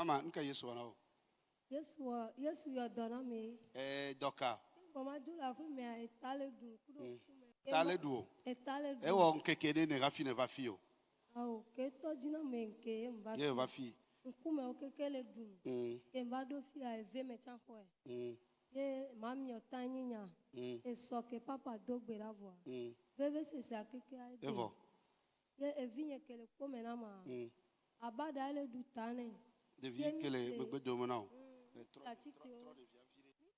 Maman, nous qu'est Yesu wana o. Yesu yo dona me. Doka. Mama jula fu me etale du. Tale du. Etale du. Ewo nkeke ne rafi ne va fi o. Awo ke to dina me nke mba. Ye va fi. Nkume o kekele du. Ke mba do fi a eve me chan ko e. Ye mami yo tanyinya. E soke papa dogbe la voix. Bebe se sa keke a ede. Evo. Ye evinye kele kome na ma. Abada ele du tane. Devient que les bébés dominants.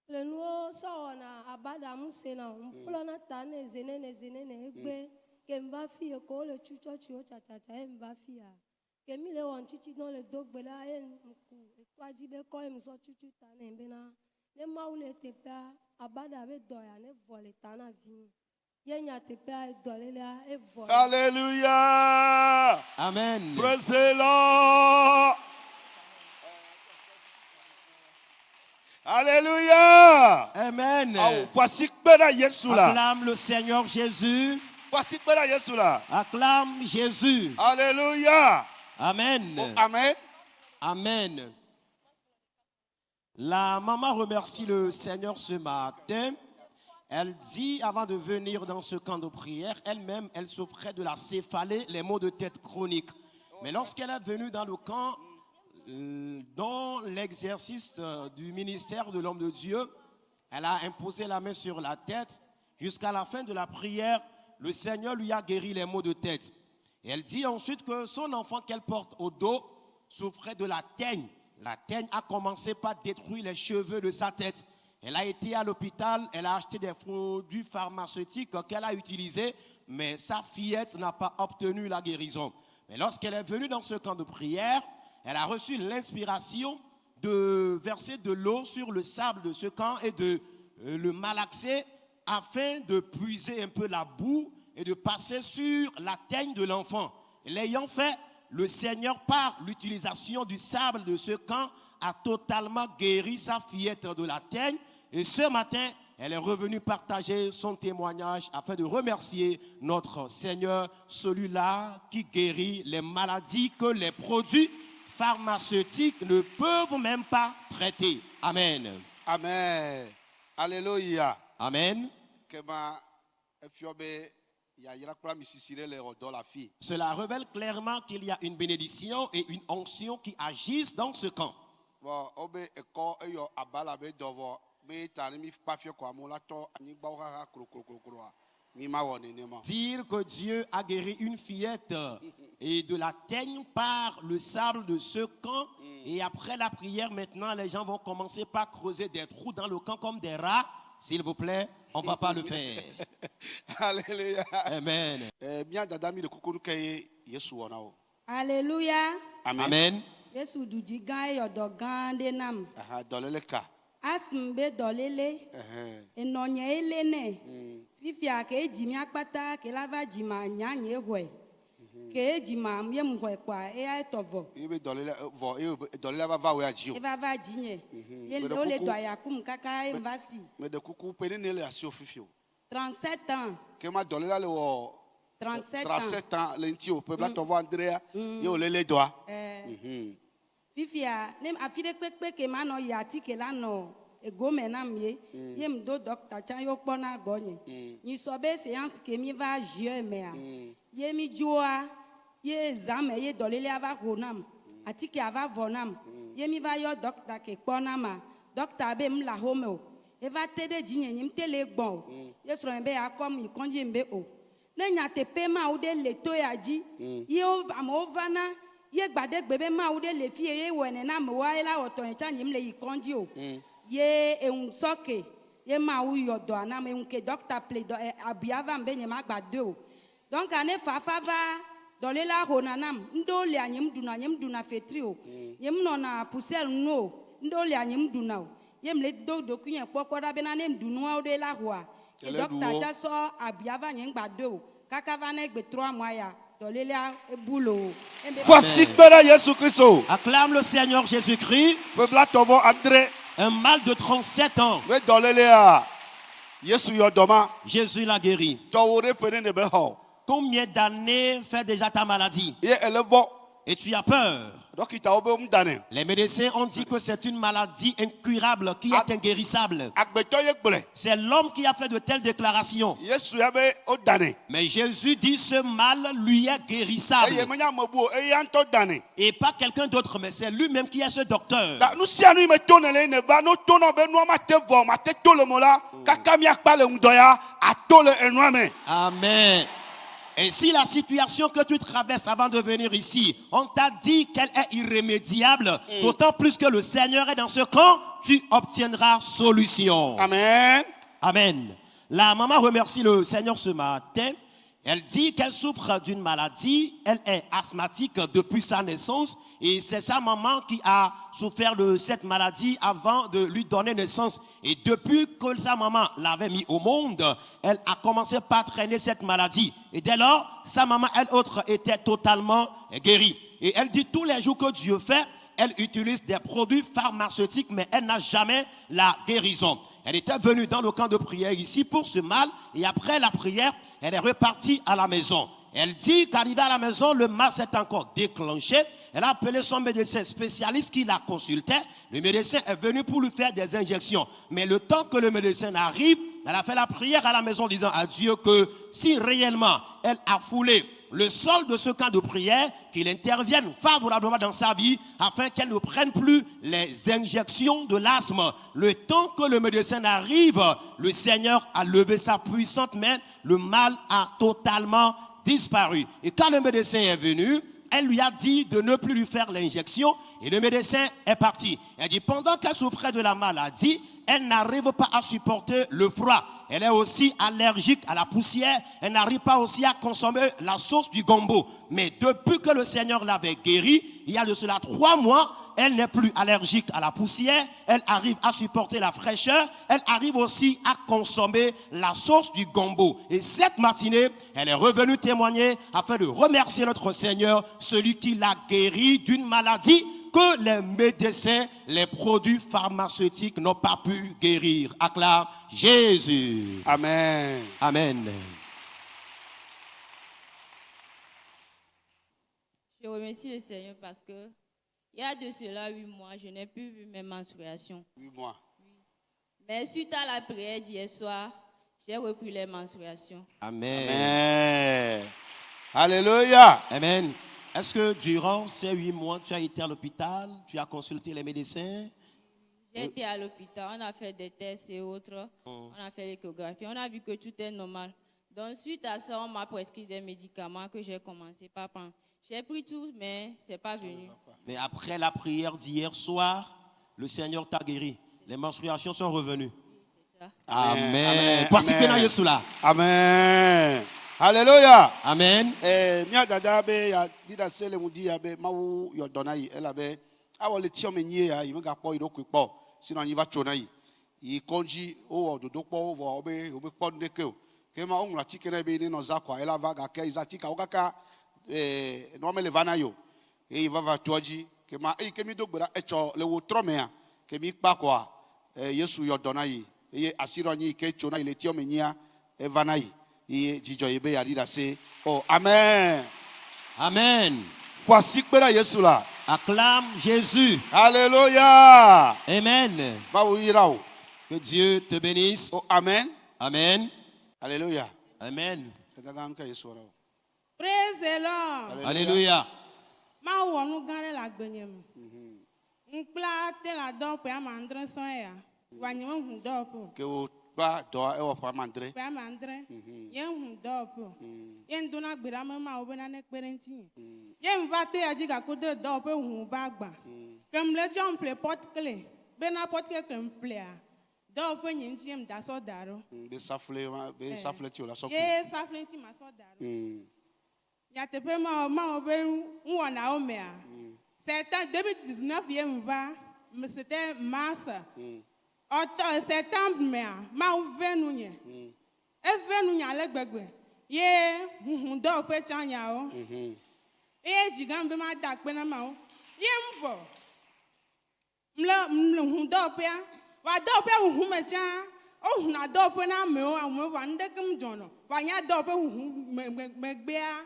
Le nouveau sort na abada musena. Mpulana tane zenene egbe. Kemba fi ko le chucho chuo cha emba fi a. Kemi le wan chichi dans le dogbe la en mku. Et toi dibe ko em so chuchu tane mbena. Le maule tepa abada be doya ne vole tana vini. Yenya tepa dolela e vole. Alléluia. Amen. Praise the Lord. Alléluia. Amen. Voici que Yesu là. Acclame le Seigneur Jésus. Voici que Yesu là. Acclame Jésus. Alléluia. Amen. Oh, amen. Amen. La maman remercie le Seigneur ce matin. Elle dit, avant de venir dans ce camp de prière, elle-même, elle souffrait de la céphalée, les maux de tête chroniques. Mais lorsqu'elle est venue dans le camp, dans l'exercice du ministère de l'homme de Dieu, elle a imposé la main sur la tête. Jusqu'à la fin de la prière, le Seigneur lui a guéri les maux de tête. Et elle dit ensuite que son enfant qu'elle porte au dos souffrait de la teigne. La teigne a commencé par détruire les cheveux de sa tête. Elle a été à l'hôpital, elle a acheté des produits pharmaceutiques qu'elle a utilisés, mais sa fillette n'a pas obtenu la guérison. Mais lorsqu'elle est venue dans ce camp de prière, elle a reçu l'inspiration de verser de l'eau sur le sable de ce camp et de le malaxer afin de puiser un peu la boue et de passer sur la teigne de l'enfant. L'ayant fait, le Seigneur, par l'utilisation du sable de ce camp, a totalement guéri sa fillette de la teigne. Et ce matin, elle est revenue partager son témoignage afin de remercier notre Seigneur, celui-là qui guérit les maladies que les produits pharmaceutiques ne peuvent même pas traiter. Amen. Amen. Alléluia. Amen. Cela révèle clairement qu'il y a une bénédiction et une onction qui agissent dans ce camp. Dire que Dieu a guéri une fillette et de la teigne par le sable de ce camp. Et après la prière, maintenant, les gens vont commencer par creuser des trous dans le camp comme des rats. S'il vous plaît, on ne va pas le faire. Alléluia. Amen. Alléluia. Amen. Yesu duji gan yodo gan de nam. Asimbe dolele. Enonye elene. Fifia ke jimi akpata ke lava jima nyanye hwe. Ke jima miem hwe kwa e ai tovo. Ebe dolela va we aji o. E va va jinye. Ye le do yakum kaka e mbasi. Me de kuku peni ne le asi ofifio. 37 ans. Ke ma dolela le wo 37 ans le nti o pe bla tovo Andrea ye o le doa. Fifia nem afide kpekpe ke ma no yati ke la no ego menam ye yem do docteur chan yo kpona gonye ni sobe séance ke mi va jeu mea ye mi joa ye examen ye dolele ava honam atike ava vonam ye mi va yo docteur ke kpona ma docteur be m la home e va tede jinye nyim tele gbon ye so mbe akom yi konje mbe o ne nya te pema o de leto ya ji ye o amovana ye gbade gbebe ma o de le fie ye wene na mwa ela oto encha nyim le yi konji o ye un soke ye ma u yodo na me unke docteur ple do abiava mbe nyema gbade o donc ane fafa va dole la honanam ndo le anyim duna fetri o yem no na poussière no ndo le anyim duna o yem le do kunye pokoda be na nem dunu o de la hoa e docteur cha so abiava nyem gbade o kaka va na egbe 3 mois ya. Voici que Jésus-Christ. Acclame le Seigneur Jésus-Christ. Un mal de 37 ans. Jésus l'a guéri. Combien d'années fait déjà ta maladie? et tu as peur. dɔkitawo be ŋudane. Les médecins ont dit que c'est une maladie incurable qui est inguérissable. Agbetɔ ye gblɔe. C'est l'homme qui a fait de telles déclarations. Yesu ya be wodane. Mais Jésus dit ce mal lui est guérissable. Eye menya amebu o, eya ŋutɔ dane. Et pas quelqu'un d'autre, mais c'est lui-même qui est ce docteur. Da nu sia nu yi me to ne le ne va no to na be nua ma te vɔ ma te to le mo la kaka miakpa le ŋdɔ ya ato le enua me. Amen. Et si la situation que tu traverses avant de venir ici, on t'a dit qu'elle est irrémédiable, d'autant plus que le Seigneur est dans ce camp, tu obtiendras solution. Amen. Amen. La maman remercie le Seigneur ce matin. Elle dit qu'elle souffre d'une maladie. Elle est asthmatique depuis sa naissance. Et c'est sa maman qui a souffert de cette maladie avant de lui donner naissance. Et depuis que sa maman l'avait mis au monde, elle a commencé par traîner cette maladie. Et dès lors, sa maman, elle autre, était totalement guérie. Et elle dit tous les jours que Dieu fait, elle utilise des produits pharmaceutiques, mais elle n'a jamais la guérison. Elle était venue dans le camp de prière ici pour ce mal, et après la prière, elle est repartie à la maison. Elle dit qu'arrivée à la maison, le mal s'est encore déclenché. Elle a appelé son médecin spécialiste qui la consultait. Le médecin est venu pour lui faire des injections. Mais le temps que le médecin arrive, elle a fait la prière à la maison disant à Dieu que si réellement elle a foulé le sol de ce camp de prière, qu'il intervienne favorablement dans sa vie afin qu'elle ne prenne plus les injections de l'asthme. Le temps que le médecin arrive, le Seigneur a levé sa puissante main, le mal a totalement disparu. Et quand le médecin est venu, elle lui a dit de ne plus lui faire l'injection et le médecin est parti. Elle dit pendant qu'elle souffrait de la maladie, elle n'arrive pas à supporter le froid. Elle est aussi allergique à la poussière. Elle n'arrive pas aussi à consommer la sauce du gombo. Mais depuis que le Seigneur l'avait guérie, il y a de cela 3 mois, elle n'est plus allergique à la poussière. Elle arrive à supporter la fraîcheur. Elle arrive aussi à consommer la sauce du gombo. Et cette matinée, elle est revenue témoigner afin de remercier notre Seigneur, celui qui l'a guérie d'une maladie que les médecins, les produits pharmaceutiques n'ont pas pu guérir. Acclame Jésus. Amen. Amen. Je remercie le Seigneur parce que il y a de cela 8 mois, je n'ai plus vu mes menstruations. 8 mois. Mais suite à la prière d'hier soir, j'ai repris les menstruations. Amen. Amen. Alléluia. Amen. Est-ce que durant ces 8 mois, tu as été à l'hôpital, tu as consulté les médecins? J'ai été à l'hôpital, on a fait des tests et autres, on a fait l'échographie, on a vu que tout est normal. Donc suite à ça, on m'a prescrit des médicaments que j'ai commencé par prendre. J'ai pris tout, mais ce n'est pas venu. Mais après la prière d'hier soir, le Seigneur t'a guéri. Les menstruations sont revenues. C'est ça. Amen. Voici bien Jésus là. Amen. Alléluia. Amen. Mia dada be ya dida sele mudi ya be mawu yo dona yi ela be awo le tio menye ya yi mega po ido kpo sino anyi va chona yi konji o ododo po o be po ndeke o ke ma onwa tike na be ni no zakwa ela va ga ke izatika o kaka no me le vana yo e va toji ke ma e ke mi do gbera echo le wo tromea ke mi pa kwa Yesu yo dona yi e asiro anyi ke chona ile tio menye ya e vana yi. Oh, amen. Amen. Acclame Jésus. Alléluia. Amen. Que Dieu te bénisse. Oh, amen. Amen. Alléluia. Amen. Praise the Lord. Alléluia. Ma wonu gare la gbenyem. Nkpla te la do pe amandre so ya. Wanyem hu do po. Ke o ba do e wo fa mandre. Pe amandre. Yen hu do po. Yen do na gbera ma o be na ne pere nti. Yen va te aji ga ko de do pe hu ba gba. Kem le jump le pot clé. Be na pot ke kem plea. Do pe nyin ti em da so daro. Be safle ti o la so. Ye safle ti ma so daro. Ya te pe ma o be won na o me a. C'était 2019 yem va, mais c'était mars. Septembre mais ma ouve nou nye. E ve nou nya le gbegbe. Ye do pe chanya o. E jigan be ma dak pe na ma o. Ye mfo. Mle do pe a. Wa do pe hu me chan. O hu na do pe na me o awon wa ndekem jono. Wa nya do pe hu me gbe a.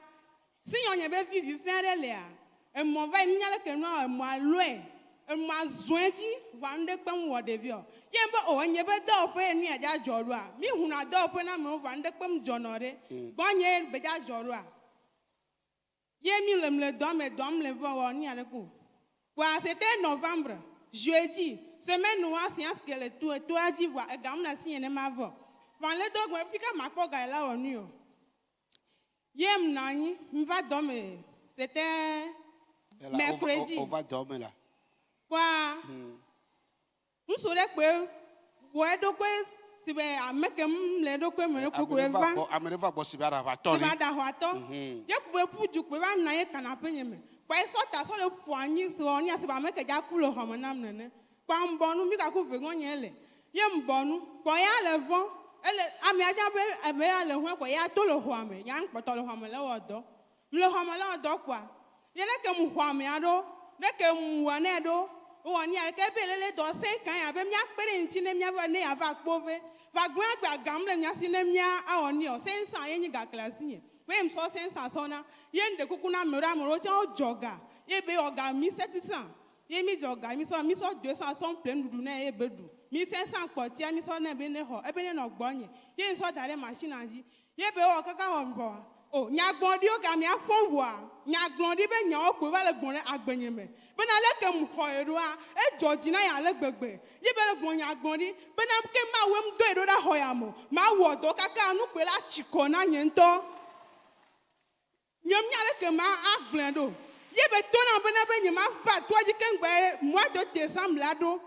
Si yon ye be vivi fere le a. Et mon va il y a que non moi loin. Et moi zoenti vendre comme ou de vieux. Y'a pas oh n'y a pas d'ope ni à Jorua. Mi huna d'ope na me vendre comme Johnore. Bonnier beja Jorua. Y'a mis le dom le voir ni à le coup. C'était novembre, jeudi, semaine noire, séance que le tout a dit voir, et gamme la sienne et ma voix. Quand les deux gars fika ma poga là au nu. Yem nani, m'va dormir. C'était mercredi. On va dormir là. Quoi? Nous sommes que ouais donc si ben avec les deux que me ko va. Amène-va bosser à la vatoni. Va da hoato. Y'a pouvait pour du que va na canapé nyeme. Kwa sota so le poignet so ni asiba me ke ja ku lo homo nam nene. Kwa mbonu mi ka ku fe gon yele. Ye mbonu, kwa ya le vent, ele ami aja be me ya le ho kwa ya to lo ho ame, ya npoto lo ho ame le odo. Le ho ame le odo kwa. Ye le ke mu ho ame ado, le ke mu wa ne do. O ni a ke be le do 5 kan ya be mi akpere nti ne mi ava ne ya va kpove. Va gwan gba gamle mi asi ne mi a oni o 500 ye ni ga classe ni. Même so 500 sona, yen de kukuna mera moro ti o joga. Ye be oga mi 700. Ye mi joga mi so 200 son plein dudu na ye bedu. 1500 poti mi so na be ne ho, e be ne no gbonye. Ye so dare machine anji. Ye be o kaka ho mbo. Oh, nyagbon di o ga mi afon voa. Nyagbon di be nya o pe va le gbon agbenye me. Be na le ke mu ho eru a, e joji na ya le gbegbe. Ye be le gbon nyagbon di, be na ke ma wem do edo da ho ya mo. Ma wo do kaka anu pe la chiko na nyento. Nyamnyale que ma agblendo. Ye be tona bena be nyama va toi di kengbe mois de décembre là do.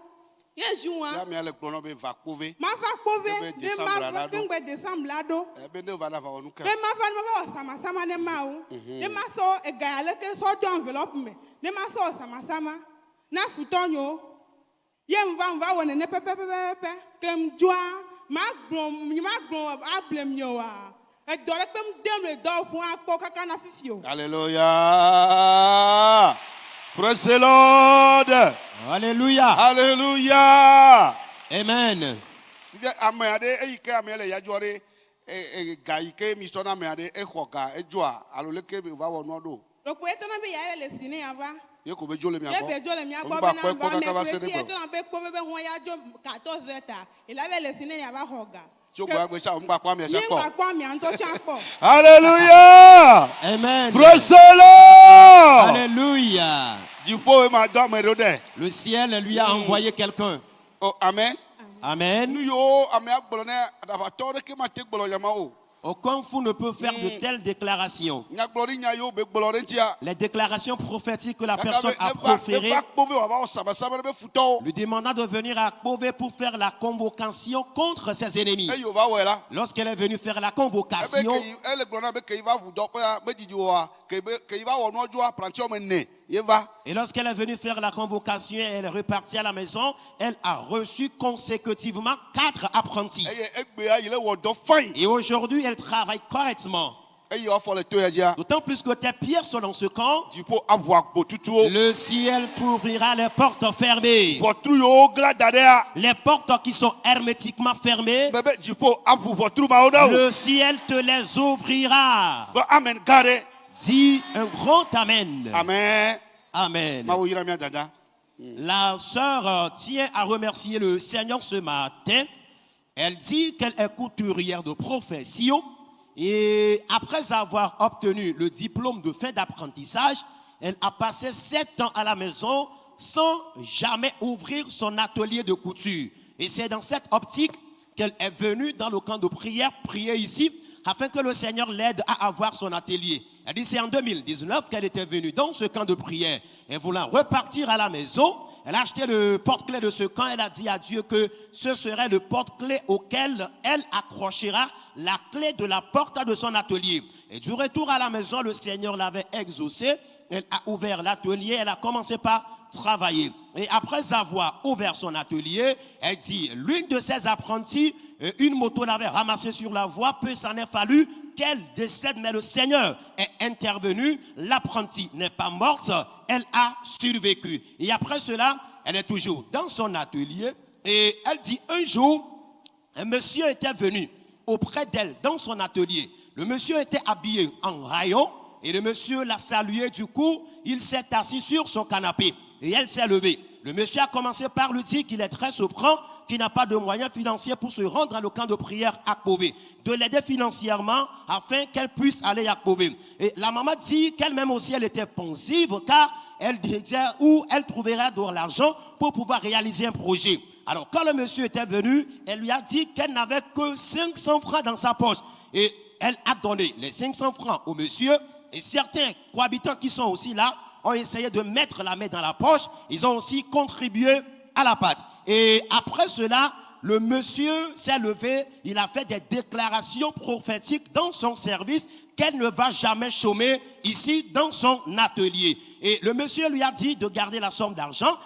Ye juin. Ya mi ale gbono be va kpove. Ma va kpove de ma kengbe décembre là do. E be ne va na va onuka. Be ma va sama ne ma o. Ne ma so e ga le ke so do enveloppe me. Ne ma so sama na futonyo. Ye mva wona ne pepe kem joa ma gbon ablem yo wa. Alléluia. Praise the Lord. Alléluia. Alléluia. Amen. Ameade eike amele yajore gaike mi sona ameade ehoga ejoa aloleke be va wono do. Le poète na be ya le sine ava. Ye ko be jole mi agbo. Ye be jole mi agbo be na ba me presi e to na be ko be ho ya jo 14 reta. Il avait le sine ya va hoga. Alléluia. Amen. Praise the Lord. Alléluia. Le ciel lui a envoyé quelqu'un. Oh, amen. Amen. Aucun fou ne peut faire de telles déclarations. Les déclarations prophétiques que la personne a proférées lui demanda de venir à Kpove pour faire la convocation contre ses ennemis. Lorsqu'elle est venue faire la convocation, et lorsqu'elle est venue faire la convocation, elle est repartie à la maison, elle a reçu consécutivement 4 apprentis. Et aujourd'hui, elle travaille correctement. D'autant plus que tes pieds sont dans ce camp, le ciel t'ouvrira les portes fermées. Les portes qui sont hermétiquement fermées, le ciel te les ouvrira. Dis un grand amen. Amen. Amen. La sœur tient à remercier le Seigneur ce matin. Elle dit qu'elle est couturière de profession. Et après avoir obtenu le diplôme de fin d'apprentissage, elle a passé 7 ans à la maison sans jamais ouvrir son atelier de couture. Et c'est dans cette optique qu'elle est venue dans le camp de prière, prier ici, afin que le Seigneur l'aide à avoir son atelier. Elle dit c'est en 2019 qu'elle était venue dans ce camp de prière. Elle voulait repartir à la maison. Elle a acheté le porte-clés de ce camp. Elle a dit à Dieu que ce serait le porte-clés auquel elle accrochera la clé de la porte de son atelier. Et du retour à la maison, le Seigneur l'avait exaucé. Elle a ouvert l'atelier. Elle a commencé par travailler. Et après avoir ouvert son atelier, elle dit, l'une de ses apprentis, une moto l'avait ramassée sur la voie, peu s'en est fallu qu'elle décède, mais le Seigneur est intervenu, l'apprenti n'est pas morte, elle a survécu. Et après cela, elle est toujours dans son atelier, et elle dit, un jour, un monsieur était venu auprès d'elle dans son atelier. Le monsieur était habillé en rayon, Et le monsieur l'a salué, du coup, il s'est assis sur son canapé et elle s'est levée. Le monsieur a commencé par lui dire qu'il est très souffrant, qu'il n'a pas de moyens financiers pour se rendre à le camp de prière à Akpové, de l'aider financièrement afin qu'elle puisse aller à Akpové. Et la maman dit qu'elle-même aussi, elle était pensive car elle disait où elle trouverait de l'argent pour pouvoir réaliser un projet. Alors quand le monsieur était venu, elle lui a dit qu'elle n'avait que 500 francs dans sa poche. Et elle a donné les 500 francs au monsieur. Et certains cohabitants qui sont aussi là ont essayé de mettre la main dans la poche. Ils ont aussi contribué à la pâte. Et après cela, le monsieur s'est levé. Il a fait des déclarations prophétiques dans son service qu'elle ne va jamais chômer ici dans son atelier. Et le monsieur lui a dit de garder la somme d'argent.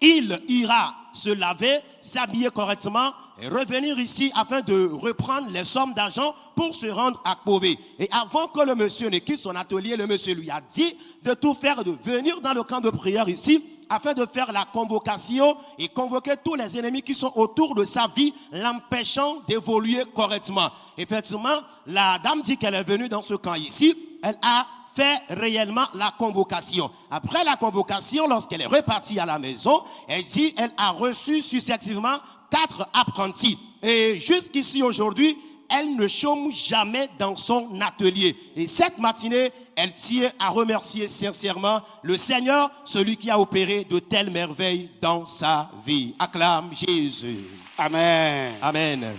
Il ira se laver, s'habiller correctement et revenir ici afin de reprendre les sommes d'argent pour se rendre à Akpové. Et avant que le monsieur ne quitte son atelier, le monsieur lui a dit de tout faire, de venir dans le camp de prière ici afin de faire la convocation et convoquer tous les ennemis qui sont autour de sa vie, l'empêchant d'évoluer correctement. Effectivement, la dame dit qu'elle est venue dans ce camp ici, elle a fait réellement la convocation. Après la convocation, lorsqu'elle est repartie à la maison, elle dit qu'elle a reçu successivement 4 apprentis. Et jusqu'ici aujourd'hui, elle ne chôme jamais dans son atelier. Et cette matinée, elle tient à remercier sincèrement le Seigneur, celui qui a opéré de telles merveilles dans sa vie. Acclame Jésus. Amen. Amen.